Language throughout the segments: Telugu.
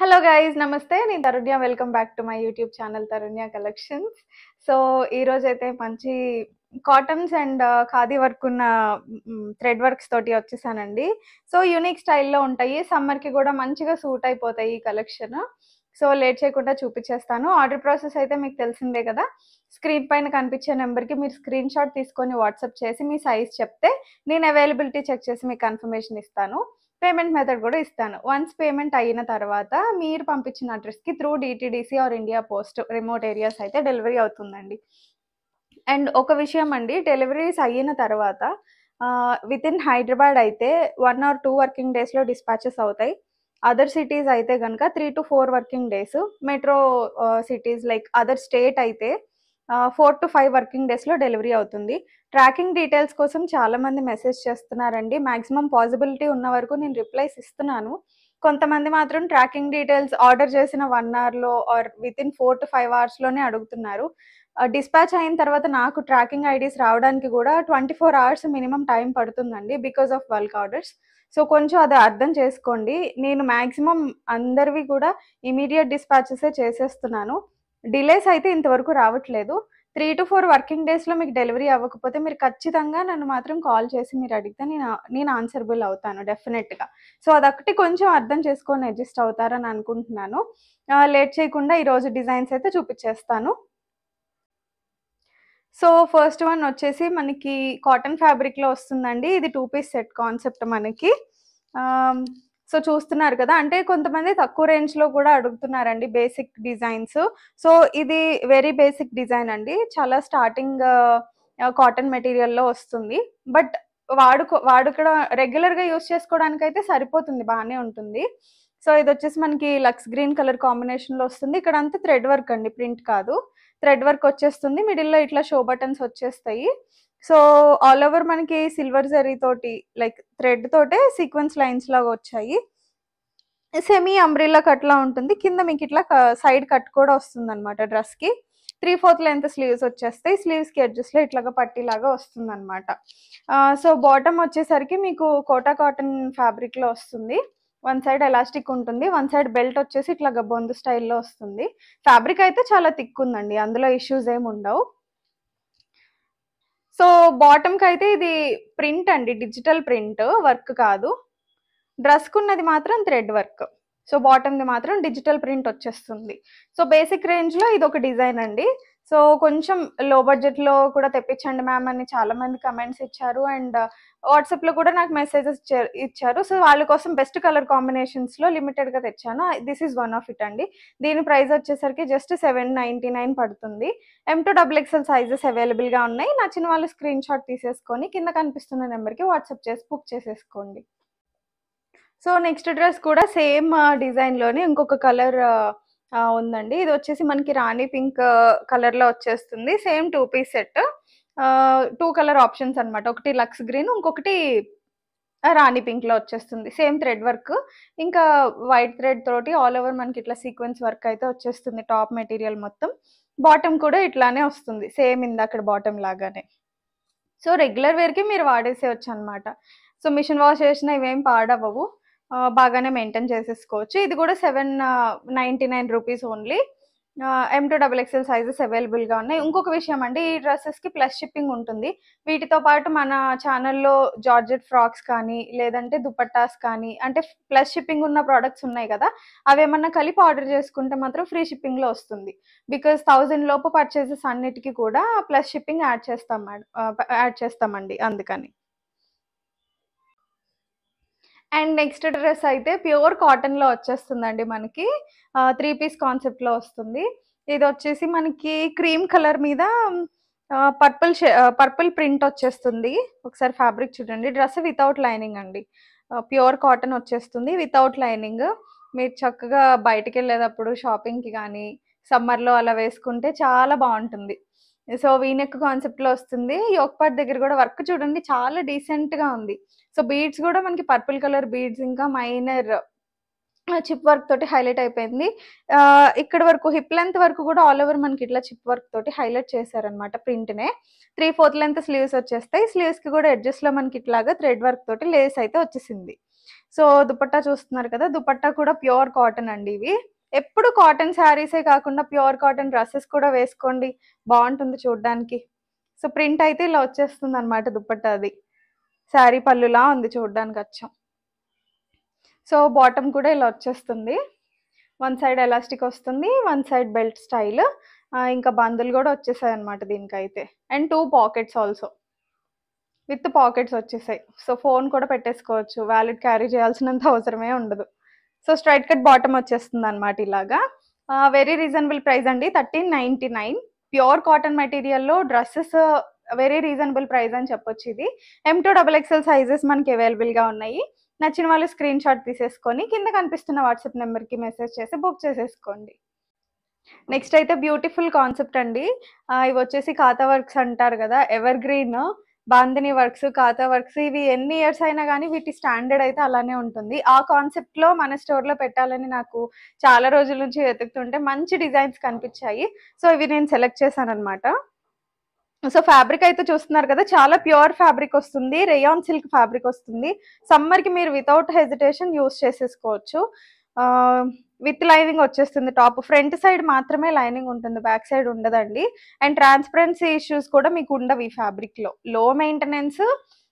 హలో గైస్ నమస్తే. నేను Tarunya. Welcome back to my YouTube channel Tarunya collections. So ఈరోజైతే మంచి కాటన్స్ అండ్ ఖాదీ వర్క్ ఉన్న థ్రెడ్ వర్క్స్ తోటి వచ్చేసానండి. సో యూనిక్ స్టైల్లో ఉంటాయి. సమ్మర్కి కూడా మంచిగా సూట్ అయిపోతాయి ఈ కలెక్షన్. సో లేట్ చేయకుండా చూపించేస్తాను. ఆర్డర్ ప్రాసెస్ అయితే మీకు తెలిసిందే కదా. స్క్రీన్ పైన కనిపించే నెంబర్కి మీరు స్క్రీన్ షాట్ తీసుకొని వాట్సాప్ చేసి మీ సైజ్ చెప్తే నేను అవైలబిలిటీ చెక్ చేసి మీకు కన్ఫర్మేషన్ ఇస్తాను. పేమెంట్ మెథడ్ కూడా ఇస్తాను. వన్స్ పేమెంట్ అయిన తర్వాత మీరు పంపించిన అడ్రస్కి through DTDC or India Post remote areas అయితే డెలివరీ అవుతుందండి. అండ్ ఒక విషయం అండి, డెలివరీస్ అయిన తర్వాత విత్ ఇన్ హైదరాబాద్ అయితే 1 or 2 వర్కింగ్ డేస్లో డిస్పాచెస్ అవుతాయి. అదర్ సిటీస్ అయితే కనుక 3 to 4 working days. Metro cities like other state అయితే 4 to 5 వర్కింగ్ డేస్లో డెలివరీ అవుతుంది. ట్రాకింగ్ డీటెయిల్స్ కోసం చాలామంది మెసేజ్ చేస్తున్నారండి. మ్యాక్సిమం పాసిబిలిటీ ఉన్న వరకు నేను రిప్లైస్ ఇస్తున్నాను. కొంతమంది మాత్రం ట్రాకింగ్ డీటెయిల్స్ ఆర్డర్ చేసిన 1 అవర్లో ఆర్ విత్ ఇన్ 4 to 5 అవర్స్లోనే అడుగుతున్నారు. డిస్పాచ్ అయిన తర్వాత నాకు ట్రాకింగ్ ఐడీస్ రావడానికి కూడా 24 అవర్స్ మినిమం టైం పడుతుందండి because of bulk orders. So కొంచెం అది అర్థం చేసుకోండి. నేను మ్యాక్సిమం అందరివి కూడా ఇమీడియట్ డిస్పాచెసే చేసేస్తున్నాను. డిలేస్ అయితే ఇంతవరకు రావట్లేదు. 3 to 4 వర్కింగ్ డేస్లో మీకు డెలివరీ అవ్వకపోతే మీరు ఖచ్చితంగా నన్ను మాత్రం కాల్ చేసి మీరు అడిగితే నేను ఆన్సరబుల్ అవుతాను డెఫినెట్గా. సో అదొకటి కొంచెం అర్థం చేసుకొని అడ్జస్ట్ అవుతారని అనుకుంటున్నాను. లేట్ చేయకుండా ఈరోజు డిజైన్స్ అయితే చూపించేస్తాను. సో ఫస్ట్ వన్ వచ్చేసి మనకి కాటన్ ఫ్యాబ్రిక్లో వస్తుందండి. ఇది 2 పీస్ సెట్ కాన్సెప్ట్ మనకి. సో చూస్తున్నారు కదా, అంటే కొంతమంది తక్కువ రేంజ్లో కూడా అడుగుతున్నారండి బేసిక్ డిజైన్స్. సో ఇది వెరీ బేసిక్ డిజైన్ అండి. చాలా స్టార్టింగ్ కాటన్ మెటీరియల్లో వస్తుంది. బట్ వాడుక రెగ్యులర్గా యూస్ చేసుకోవడానికి అయితే సరిపోతుంది, బాగానే ఉంటుంది. సో ఇది వచ్చేసి మనకి లక్స్ గ్రీన్ కలర్ కాంబినేషన్లో వస్తుంది. ఇక్కడ అంతా థ్రెడ్ వర్క్ అండి, ప్రింట్ కాదు. థ్రెడ్ వర్క్ వచ్చేస్తుంది. మిడిల్లో ఇట్లా షో బటన్స్ వచ్చేస్తాయి. సో ఆల్ ఓవర్ మనకి సిల్వర్ జరీ తోటి లైక్ థ్రెడ్ తోటే సీక్వెన్స్ లైన్స్ లాగా వచ్చాయి. సెమీ అంబ్రిల్లా కట్ లా ఉంటుంది. కింద మీకు ఇట్లా సైడ్ కట్ కూడా వస్తుంది అనమాట. డ్రెస్కి 3/4 లెంత్ స్లీవ్స్ వచ్చేస్తాయి. స్లీవ్స్కి ఎడ్జెస్లో ఇట్లాగా పట్టీలాగా వస్తుంది అనమాట. సో బాటమ్ వచ్చేసరికి మీకు కోటా కాటన్ ఫ్యాబ్రిక్లో వస్తుంది. వన్ సైడ్ ఎలాస్టిక్ ఉంటుంది, వన్ సైడ్ బెల్ట్ వచ్చేసి ఇట్లా బొందు స్టైల్లో వస్తుంది. ఫ్యాబ్రిక్ అయితే చాలా థిక్ ఉందండి, అందులో ఇష్యూస్ ఏమి ఉండవు. సో బాటమ్కి అయితే ఇది ప్రింట్ అండి, డిజిటల్ ప్రింట్, వర్క్ కాదు. డ్రెస్కు ఉన్నది మాత్రం థ్రెడ్ వర్క్. సో బాటమ్ది మాత్రం డిజిటల్ ప్రింట్ వచ్చేస్తుంది. సో బేసిక్ రేంజ్లో ఇది ఒక డిజైన్ అండి. సో కొంచెం లో బడ్జెట్లో కూడా తెప్పించండి మ్యామ్ అని చాలామంది కమెంట్స్ ఇచ్చారు. అండ్ వాట్సాప్లో కూడా నాకు మెసేజెస్ ఇచ్చారు. సో వాళ్ళ కోసం బెస్ట్ కలర్ కాంబినేషన్స్లో లిమిటెడ్గా తెచ్చాను. This is one of it అండి. దీని ప్రైస్ వచ్చేసరికి జస్ట్ 799 పడుతుంది. M2XXL సైజెస్ అవైలబుల్గా ఉన్నాయి. నచ్చిన వాళ్ళు స్క్రీన్ షాట్ తీసేసుకొని కింద కనిపిస్తున్న నెంబర్కి వాట్సాప్ చేసి బుక్ చేసేసుకోండి. సో నెక్స్ట్ డ్రెస్ కూడా సేమ్ డిజైన్లోనే ఇంకొక కలర్ ఉందండి. ఇది వచ్చేసి మనకి రాణి పింక్ కలర్లో వచ్చేస్తుంది. Same 2 piece set. 2 colour options అనమాట. ఒకటి లక్స్ గ్రీన్, ఇంకొకటి రాణి పింక్లో వచ్చేస్తుంది. సేమ్ థ్రెడ్ వర్క్, ఇంకా వైట్ థ్రెడ్ తోటి ఆల్ ఓవర్ మనకి ఇట్లా సీక్వెన్స్ వర్క్ అయితే వచ్చేస్తుంది. టాప్ మెటీరియల్ మొత్తం. బాటమ్ కూడా ఇట్లానే వస్తుంది, సేమ్ ఇందాక బాటమ్ లాగానే. సో రెగ్యులర్ వేర్కి మీరు వాడేసేయచ్చు అనమాట. సో మిషన్ వాష్ చేసిన ఇవేం పాడవ్వవు, బాగానే మెయింటైన్ చేసేసుకోవచ్చు. ఇది కూడా 799 రూపీస్ ఓన్లీ. M2XXL సైజెస్ అవైలబుల్గా ఉన్నాయి. ఇంకొక విషయం అండి, ఈ డ్రెస్సెస్కి ప్లస్ షిప్పింగ్ ఉంటుంది. వీటితో పాటు మన ఛానల్లో జార్జెట్ ఫ్రాక్స్ కానీ లేదంటే దుపట్టాస్ కానీ, అంటే ప్లస్ షిప్పింగ్ ఉన్న ప్రోడక్ట్స్ ఉన్నాయి కదా, అవి ఏమన్నా కలిపి ఆర్డర్ చేసుకుంటే మాత్రం ఫ్రీ షిప్పింగ్లో వస్తుంది. బికాజ్ 1000 లోపు పర్చేసెస్ అన్నిటికీ కూడా ప్లస్ షిప్పింగ్ యాడ్ చేస్తామండి, అందుకని. అండ్ నెక్స్ట్ డ్రెస్ అయితే ప్యూర్ కాటన్లో వచ్చేస్తుందండి మనకి. 3 పీస్ కాన్సెప్ట్లో వస్తుంది. ఇది వచ్చేసి మనకి క్రీమ్ కలర్ మీద పర్పుల్ ప్రింట్ వచ్చేస్తుంది. ఒకసారి ఫ్యాబ్రిక్ చూడండి. డ్రెస్ వితౌట్ లైనింగ్ అండి, ప్యూర్ కాటన్ వచ్చేస్తుంది వితౌట్ లైనింగ్. మీరు చక్కగా బయటికి వెళ్ళేటప్పుడు షాపింగ్కి కానీ సమ్మర్లో అలా వేసుకుంటే చాలా బాగుంటుంది. సో వీనెక్ కాన్సెప్ట్లో వస్తుంది. యోక్ పార్ట్ దగ్గర కూడా వర్క్ చూడండి, చాలా డీసెంట్గా ఉంది. సో బీడ్స్ కూడా మనకి పర్పుల్ కలర్ బీడ్స్, ఇంకా మైనర్ చిప్ వర్క్ తోటి హైలైట్ అయిపోయింది. ఇక్కడ వరకు హిప్ లెంత్ వరకు కూడా ఆల్ ఓవర్ మనకి ఇట్లా చిప్ వర్క్ తోటి హైలైట్ చేశారనమాట ప్రింట్నే. 3/4 లెంత్ స్లీవ్స్ వచ్చేస్తాయి. స్లీవ్స్కి కూడా ఎడ్జెస్లో మనకి ఇట్లాగా థ్రెడ్ వర్క్ తోటి లేస్ అయితే వచ్చేసింది. సో దుపట్టా చూస్తున్నారు కదా, దుపట్టా కూడా ప్యూర్ కాటన్ అండి. ఇవి ఎప్పుడు కాటన్ శారీసే కాకుండా ప్యూర్ కాటన్ డ్రెస్సెస్ కూడా వేసుకోండి, బాగుంటుంది చూడడానికి. సో ప్రింట్ అయితే ఇలా వచ్చేస్తుంది అనమాట దుపట్టా. అది శారీ పళ్ళులా ఉంది చూడడానికి అచ్చం. సో బాటమ్ కూడా ఇలా వచ్చేస్తుంది, వన్ సైడ్ ఎలాస్టిక్ వస్తుంది, వన్ సైడ్ బెల్ట్ స్టైల్. ఇంకా బందులు కూడా వచ్చేసాయి అనమాట దీనికైతే. And 2 pockets also, with pockets వచ్చేసాయి. సో ఫోన్ కూడా పెట్టేసుకోవచ్చు, వ్యాలెట్ క్యారీ చేయాల్సినంత అవసరమే ఉండదు. సో స్ట్రైట్ కట్ బాటమ్ వచ్చేస్తుంది అనమాట ఇలాగా. వెరీ రీజనబుల్ ప్రైస్ అండి, 1399. ప్యూర్ కాటన్ మెటీరియల్లో డ్రెస్సెస్ వెరీ రీజనబుల్ ప్రైస్ అని చెప్పొచ్చు. ఇది M2XXL సైజెస్ మనకి అవైలబుల్గా ఉన్నాయి. నచ్చిన వాళ్ళు స్క్రీన్ షాట్ తీసేసుకొని కింద కనిపిస్తున్న వాట్సాప్ నెంబర్కి మెసేజ్ చేసి బుక్ చేసేసుకోండి. నెక్స్ట్ అయితే బ్యూటిఫుల్ కాన్సెప్ట్ అండి. ఇవి వచ్చేసి ఖాతా వర్క్స్ అంటారు కదా, ఎవర్ గ్రీన్ బాందిని వర్క్స్, ఖాతా వర్క్స్. ఇవి ఎన్ని ఇయర్స్ అయినా కానీ వీటి స్టాండర్డ్ అయితే అలానే ఉంటుంది. ఆ కాన్సెప్ట్లో మన స్టోర్లో పెట్టాలని నాకు చాలా రోజుల నుంచి వెతుకుతుంటే మంచి డిజైన్స్ కనిపించాయి. సో ఇవి నేను సెలెక్ట్ చేశాను అనమాట. సో ఫ్యాబ్రిక్ అయితే చూస్తున్నారు కదా, చాలా ప్యూర్ ఫ్యాబ్రిక్ వస్తుంది, రేయాన్ సిల్క్ ఫ్యాబ్రిక్ వస్తుంది. సమ్మర్కి మీరు వితౌట్ హెజిటేషన్ యూస్ చేసేసుకోవచ్చు. విత్ లైనింగ్ వచ్చేస్తుంది. టాప్ ఫ్రంట్ సైడ్ మాత్రమే లైనింగ్ ఉంటుంది, బ్యాక్ సైడ్ ఉండదండి. అండ్ ట్రాన్స్పరెన్సీ ఇష్యూస్ కూడా మీకు ఉండవు ఈ ఫ్యాబ్రిక్లో. లో మెయింటెనెన్స్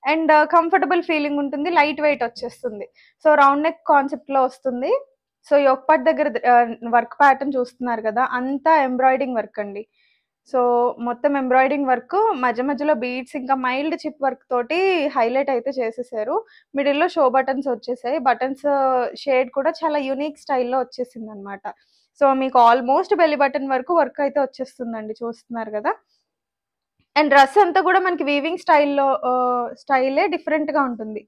అండ్ కంఫర్టబుల్ ఫీలింగ్ ఉంటుంది, లైట్ వెయిట్ వచ్చేస్తుంది. సో రౌండ్ నెక్ కాన్సెప్ట్లో వస్తుంది. సో యోక్ పార్ట్ దగ్గర వర్క్ ప్యాటర్న్ చూస్తున్నారు కదా, అంతా ఎంబ్రాయిడింగ్ వర్క్ అండి. సో మొత్తం ఎంబ్రాయిడింగ్ వర్క్, మధ్య మధ్యలో బీడ్స్, ఇంకా మైల్డ్ చిప్ వర్క్ తోటి హైలైట్ అయితే చేసేసారు. మిడిల్లో షో బటన్స్ వచ్చేసాయి. బటన్స్ షేడ్ కూడా చాలా యూనిక్ స్టైల్లో వచ్చేసింది అనమాట. సో మీకు ఆల్మోస్ట్ బెల్లి బటన్ వరకు వర్క్ అయితే వచ్చేస్తుందండి, చూస్తున్నారు కదా. అండ్ డ్రెస్ అంతా కూడా మనకి వీవింగ్ స్టైలే డిఫరెంట్గా ఉంటుంది.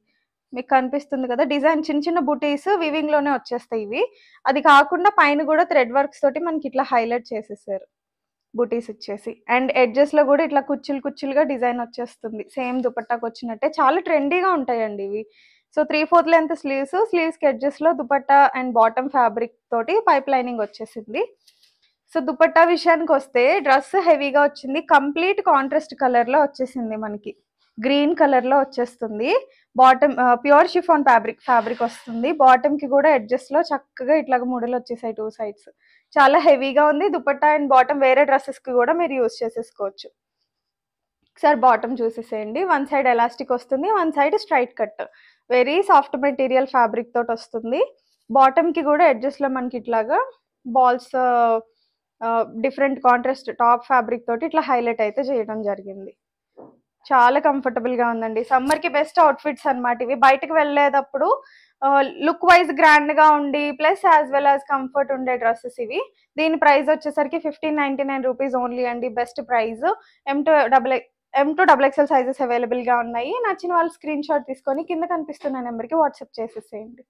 మీకు కనిపిస్తుంది కదా డిజైన్, చిన్న చిన్న బుటీస్ వీవింగ్ లోనే వచ్చేస్తాయి ఇవి. అది కాకుండా పైన కూడా థ్రెడ్ వర్క్స్ తోటి మనకి ఇట్లా హైలైట్ చేసేసారు బుటీస్ ఇచ్చేసి. అండ్ ఎడ్జెస్ లో కూడా ఇట్లా కుచ్చులుగా డిజైన్ వచ్చేస్తుంది, సేమ్ దుపట్టాకు వచ్చినట్టే. చాలా ట్రెండీగా ఉంటాయండి ఇవి. సో 3/4 లెంత్ స్లీవ్స్ కి ఎడ్జెస్ లో దుపట్టా అండ్ బాటమ్ ఫ్యాబ్రిక్ తోటి పైప్ లైనింగ్ వచ్చేసింది. సో దుపట్టా విషయానికి వస్తే డ్రెస్ హెవీగా వచ్చింది, కంప్లీట్ కాంట్రాస్ట్ కలర్ లో వచ్చేసింది, మనకి గ్రీన్ కలర్ లో వచ్చేస్తుంది. బాటమ్ ప్యూర్ షిఫాన్ ఫ్యాబ్రిక్ వస్తుంది. బాటమ్ కి కూడా ఎడ్జెస్ లో చక్కగా ఇట్లాగ ముడలు వచ్చేసాయి 2 సైడ్స్. చాలా హెవీగా ఉంది. దుపట్టా అండ్ బాటమ్ వేరే డ్రెస్సెస్ కి కూడా మీరు యూస్ చేసేసుకోవచ్చు. ఒకసారి బాటమ్ చూసేసేయండి. వన్ సైడ్ ఎలాస్టిక్ వస్తుంది, one side straight cut. Very soft material fabric తోటి వస్తుంది. బాటమ్ కి కూడా ఎడ్జెస్ లో మనకి ఇట్లాగా balls different contrast top fabric తోటి ఇట్లా హైలైట్ అయితే చేయడం జరిగింది. చాలా కంఫర్టబుల్ గా ఉందండి. సమ్మర్ కి బెస్ట్ అవుట్ఫిట్స్ అన్నమాట ఇవి. బయటకు వెళ్ళేటప్పుడు లుక్ వైజ్ గ్రాండ్ గా ఉండి plus as well as comfort ఉండే డ్రెస్సెస్ ఇవి. దీని ప్రైస్ వచ్చేసరికి 1599 రూపీస్ ఓన్లీ అండి, best price. M2XXL sizes available గా ఉన్నాయి. నచ్చిన వాళ్ళు స్క్రీన్ షాట్ తీసుకొని కింద కనిపిస్తున్న నెంబర్కి వాట్సాప్ చేసేసేయండి.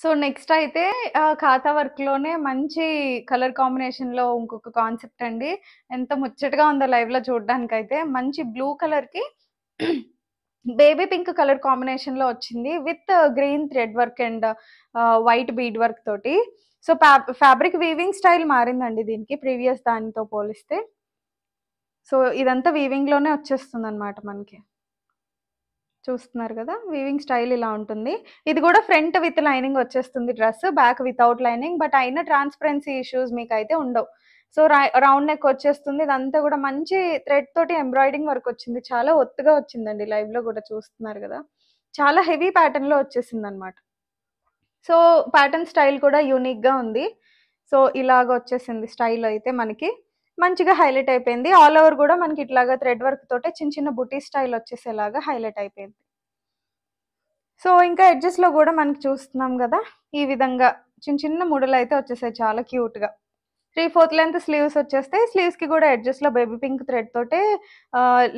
సో నెక్స్ట్ అయితే ఖాతా వర్క్లోనే మంచి కలర్ కాంబినేషన్లో ఇంకొక కాన్సెప్ట్ అండి. ఎంత ముచ్చటగా ఉందో లైవ్లో చూడడానికి అయితే. మంచి బ్లూ కలర్కి బేబీ పింక్ కలర్ కాంబినేషన్లో వచ్చింది, with green thread work and white bead work తోటి. సో ఫ్యాబ్రిక్ వీవింగ్ స్టైల్ మారిందండి దీనికి ప్రీవియస్ దానితో పోలిస్తే. సో ఇదంతా వీవింగ్లోనే వచ్చేస్తుంది అనమాట మనకి. చూస్తున్నారు కదా, వీవింగ్ స్టైల్ ఇలా ఉంటుంది. ఇది కూడా ఫ్రంట్ విత్ లైనింగ్ వచ్చేస్తుంది dress, back without lining. But అయినా ట్రాన్స్పరెన్సీ ఇష్యూస్ మీకు అయితే ఉండవు. సో రౌండ్ నెక్ వచ్చేస్తుంది. ఇదంతా కూడా మంచి థ్రెడ్ తోటి ఎంబ్రాయిడింగ్ వర్క్ వచ్చింది, చాలా ఒత్తుగా వచ్చిందండి. లైవ్ లో కూడా చూస్తున్నారు కదా, చాలా హెవీ ప్యాటర్న్ లో వచ్చేసింది అనమాట. సో ప్యాటర్న్ స్టైల్ కూడా యూనిక్ గా ఉంది. సో ఇలాగ వచ్చేసింది స్టైల్ అయితే మనకి మంచిగా హైలైట్ అయిపోయింది. ఆల్ ఓవర్ కూడా మనకి ఇట్లాగా థ్రెడ్ వర్క్ తోటే చిన్న చిన్న బుటీ స్టైల్ వచ్చేసేలాగా హైలైట్ అయిపోయింది. సో ఇంకా ఎడ్జెస్ లో కూడా మనకి చూస్తున్నాం కదా, ఈ విధంగా చిన్న చిన్న ముడలు అయితే వచ్చేసాయి, చాలా క్యూట్ గా. 3/4 లెంత్ స్లీవ్స్ వచ్చేస్తాయి. స్లీవ్స్ కి కూడా ఎడ్జెస్ లో బేబీ పింక్ థ్రెడ్ తోటే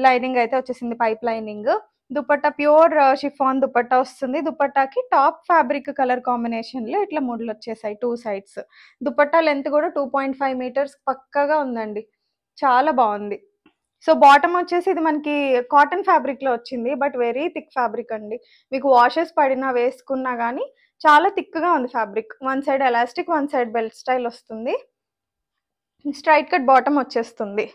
లైనింగ్ అయితే వచ్చేసింది, pipe lining. Dupatta pure chiffon dupatta వస్తుంది. దుపట్టాకి టాప్ ఫ్యాబ్రిక్ కలర్ కాంబినేషన్ లో ఇట్లా ముడలు వచ్చేసాయి 2 సైడ్స్. దుపట్టా లెంత్ కూడా 2.5 మీటర్స్ పక్కగా ఉందండి, చాలా బాగుంది. సో బాటమ్ వచ్చేసి ఇది మనకి కాటన్ ఫ్యాబ్రిక్ లో వచ్చింది, బట్ వెరీ థిక్ ఫ్యాబ్రిక్ అండి. మీకు వాషెస్ పడినా వేసుకున్నా కానీ చాలా థిక్ గా ఉంది fabric. One side elastic, one side belt style వస్తుంది. స్ట్రైట్ కట్ బాటమ్ వచ్చేస్తుంది.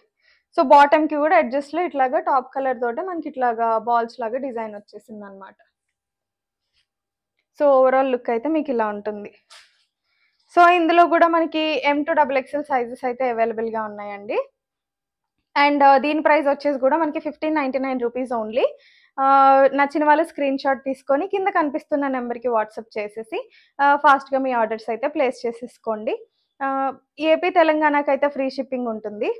సో బాటమ్ కి కూడా ఎడ్జెస్ లో ఇట్లాగా టాప్ కలర్ తోటే మనకి ఇట్లాగా బాల్స్ లాగా డిజైన్ వచ్చేసింది అనమాట. సో ఓవరాల్ లుక్ అయితే మీకు ఇలా ఉంటుంది. సో ఇందులో కూడా మనకి M2 XXL సైజెస్ అయితే అవైలబుల్గా ఉన్నాయండి. అండ్ దీని ప్రైస్ వచ్చేసి కూడా మనకి 1599 రూపీస్ ఓన్లీ. నచ్చిన వాళ్ళు స్క్రీన్ షాట్ తీసుకొని కింద కనిపిస్తున్న నెంబర్కి వాట్సాప్ చేసేసి ఫాస్ట్గా మీ ఆర్డర్స్ అయితే ప్లేస్ చేసేసుకోండి. ఏపీ తెలంగాణకి అయితే ఫ్రీ షిప్పింగ్ ఉంటుంది.